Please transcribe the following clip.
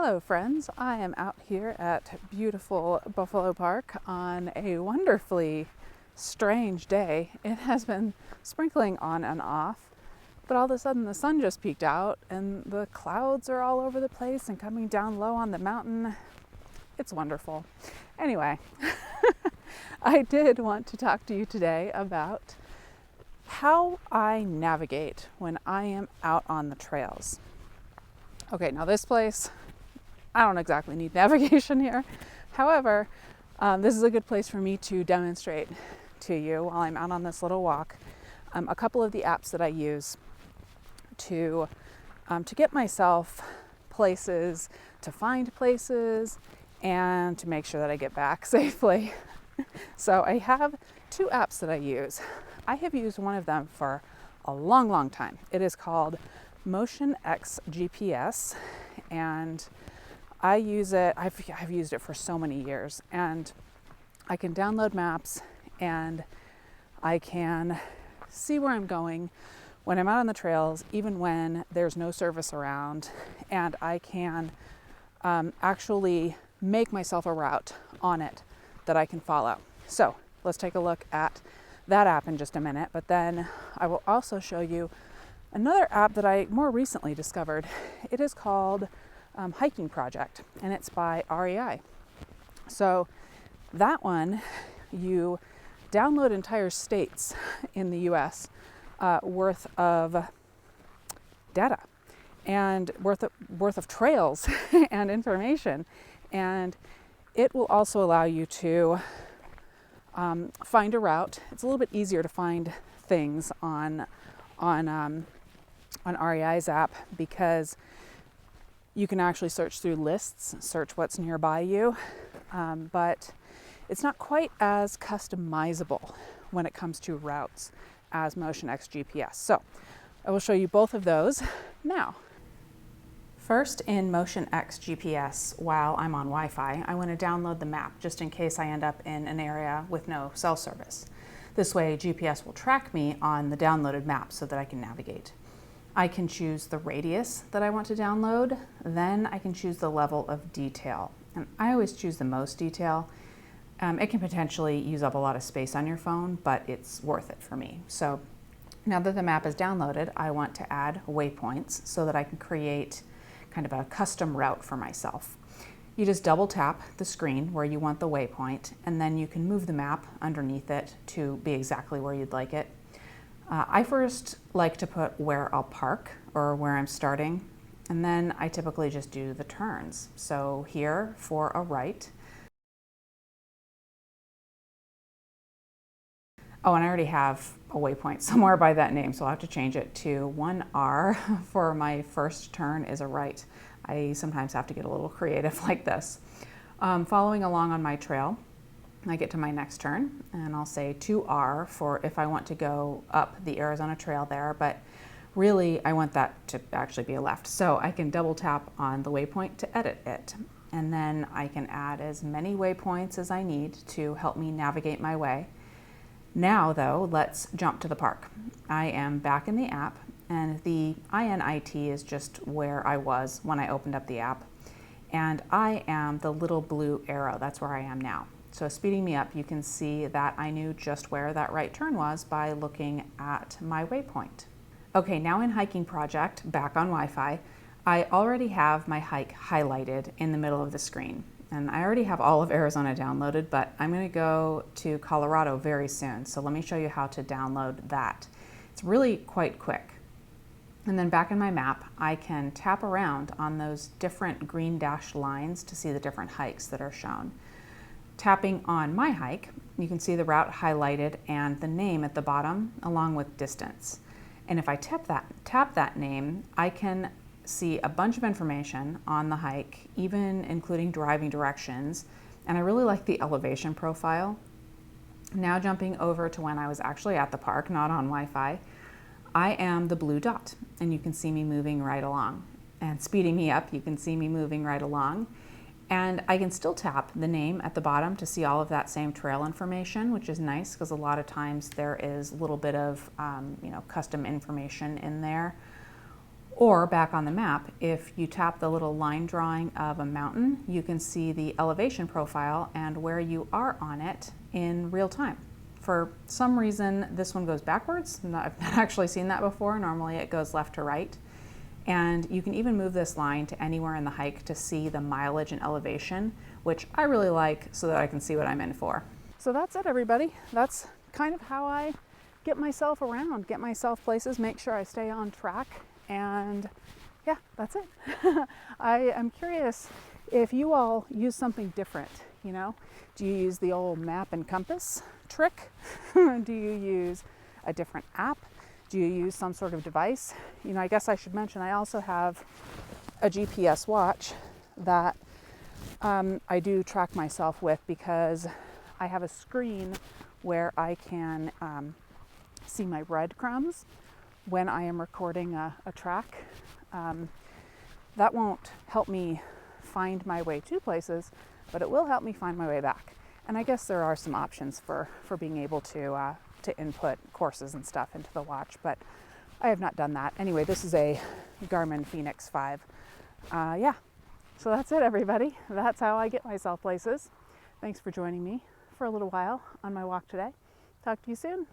Hello friends, I am out here at beautiful Buffalo Park on a wonderfully strange day. It has been sprinkling on and off, but all of a sudden the sun just peeked out and the clouds are all over the place and coming down low on the mountain. It's wonderful. Anyway, I did want to talk to you today about how I navigate when I am out on the trails. Okay, now this place, I don't exactly need navigation here. However, this is a good place for me to demonstrate to you while I'm out on this little walk a couple of the apps that I use to get myself places, to find places, and to make sure that I get back safely. So I have two apps that I use. I have used one of them for a long time. It is called Motion X GPS, and I use it, I've used it for so many years, and I can download maps and I can see where I'm going when I'm out on the trails, even when there's no service around, and I can actually make myself a route on it that I can follow. So let's take a look at that app in just a minute, but then I will also show you another app that I more recently discovered. It is called Hiking Project, and it's by REI. So that one, you download entire states in the US worth of data and worth of trails and information, and it will also allow you to find a route. It's a little bit easier to find things on REI's app because you can actually search through lists, search what's nearby you, but it's not quite as customizable when it comes to routes as Motion X GPS. So I will show you both of those now. First, in Motion X GPS, while I'm on Wi-Fi, I want to download the map just in case I end up in an area with no cell service. This way, GPS will track me on the downloaded map so that I can navigate. I can choose the radius that I want to download, then I can choose the level of detail. And I always choose the most detail. It can potentially use up a lot of space on your phone, but it's worth it for me. So now that the map is downloaded, I want to add waypoints so that I can create kind of a custom route for myself. You just double tap the screen where you want the waypoint, and then you can move the map underneath it to be exactly where you'd like it. I first like to put where I'll park or where I'm starting, and then I typically just do the turns. So here for a right. Oh, and I already have a waypoint somewhere by that name, so I'll have to change it to 1R for my first turn is a right. I sometimes have to get a little creative like this. Following along on my trail, I get to my next turn and I'll say 2R for if I want to go up the Arizona Trail there, but really I want that to actually be a left. So I can double tap on the waypoint to edit it. And then I can add as many waypoints as I need to help me navigate my way. Now though, let's jump to the park. I am back in the app, and the INIT is just where I was when I opened up the app. And I am the little blue arrow, that's where I am now. So speeding me up, you can see that I knew just where that right turn was by looking at my waypoint. Okay, now in Hiking Project, back on Wi-Fi, I already have my hike highlighted in the middle of the screen. And I already have all of Arizona downloaded, but I'm gonna go to Colorado very soon. So let me show you how to download that. It's really quite quick. And then back in my map, I can tap around on those different green dashed lines to see the different hikes that are shown. Tapping on my hike, you can see the route highlighted and the name at the bottom along with distance. And if I tap that name, I can see a bunch of information on the hike, even including driving directions. And I really like the elevation profile. Now jumping over to when I was actually at the park, not on Wi-Fi, I am the blue dot, and you can see me moving right along. And speeding me up, you can see me moving right along. And I can still tap the name at the bottom to see all of that same trail information, which is nice because a lot of times there is a little bit of custom information in there. Or back on the map, if you tap the little line drawing of a mountain, you can see the elevation profile and where you are on it in real time. For some reason, this one goes backwards. I've not actually seen that before. Normally it goes left to right. And you can even move this line to anywhere in the hike to see the mileage and elevation, which I really like so that I can see what I'm in for. So that's it, everybody. That's kind of how I get myself around, get myself places, make sure I stay on track. And yeah, that's it. I am curious if you all use something different, you know? Do you use the old map and compass trick? Do you use a different app? Do you use some sort of device? You know, I guess I should mention I also have a GPS watch that I do track myself with, because I have a screen where I can see my breadcrumbs when I am recording a track. That won't help me find my way to places, but it will help me find my way back. And I guess there are some options for being able to input courses and stuff into the watch, but I have not done that. Anyway, this is a Garmin Fenix 5. Yeah, so that's it, everybody. That's how I get myself places. Thanks for joining me for a little while on my walk today. Talk to you soon.